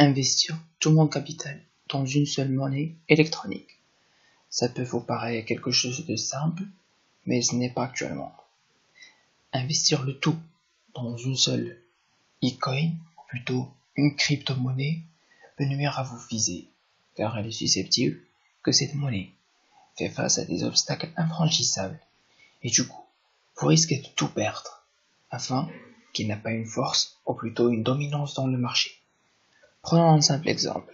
Investir tout mon capital dans une seule monnaie électronique. Ça peut vous paraître quelque chose de simple, mais ce n'est pas actuellement. Investir le tout dans une seule e-coin, ou plutôt une crypto-monnaie, peut nuire à vos visées, car elle est susceptible que cette monnaie fait face à des obstacles infranchissables, et du coup, vous risquez de tout perdre, afin qu'il n'a pas une force, ou plutôt une dominance dans le marché. Prenons un simple exemple.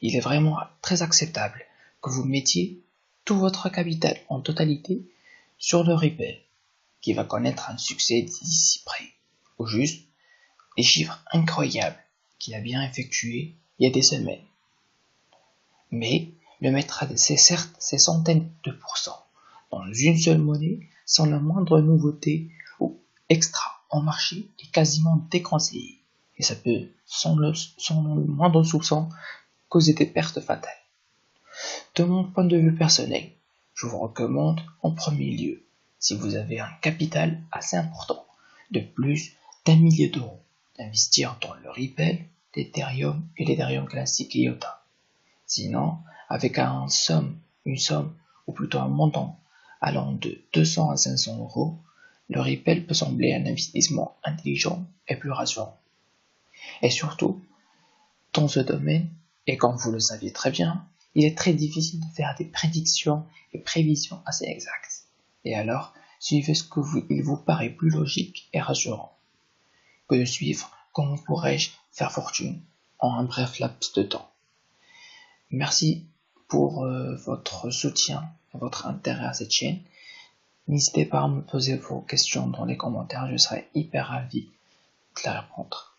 Il est vraiment très acceptable que vous mettiez tout votre capital en totalité sur le Ripple, qui va connaître un succès d'ici près, au juste des chiffres incroyables qu'il a bien effectués il y a des semaines. Mais le mettre c'est certes ces centaines de pourcents dans une seule monnaie sans la moindre nouveauté ou extra en marché est quasiment déconseillé, et ça peut, sans le moindre soupçon, causer des pertes fatales. De mon point de vue personnel, je vous recommande en premier lieu, si vous avez un capital assez important, de plus d'1 million d'euros, d'investir dans le Ripple, l'Ethereum et l'Ethereum classique IOTA. Sinon, avec une somme, ou plutôt un montant allant de 200 à 500 euros, le Ripple peut sembler un investissement intelligent et plus rassurant. Et surtout, dans ce domaine, et comme vous le saviez très bien, il est très difficile de faire des prédictions et prévisions assez exactes. Et alors, suivez ce il vous paraît plus logique et rassurant que de suivre comment pourrais-je faire fortune en un bref laps de temps. Merci pour votre soutien et votre intérêt à cette chaîne. N'hésitez pas à me poser vos questions dans les commentaires, je serai hyper ravi de les répondre.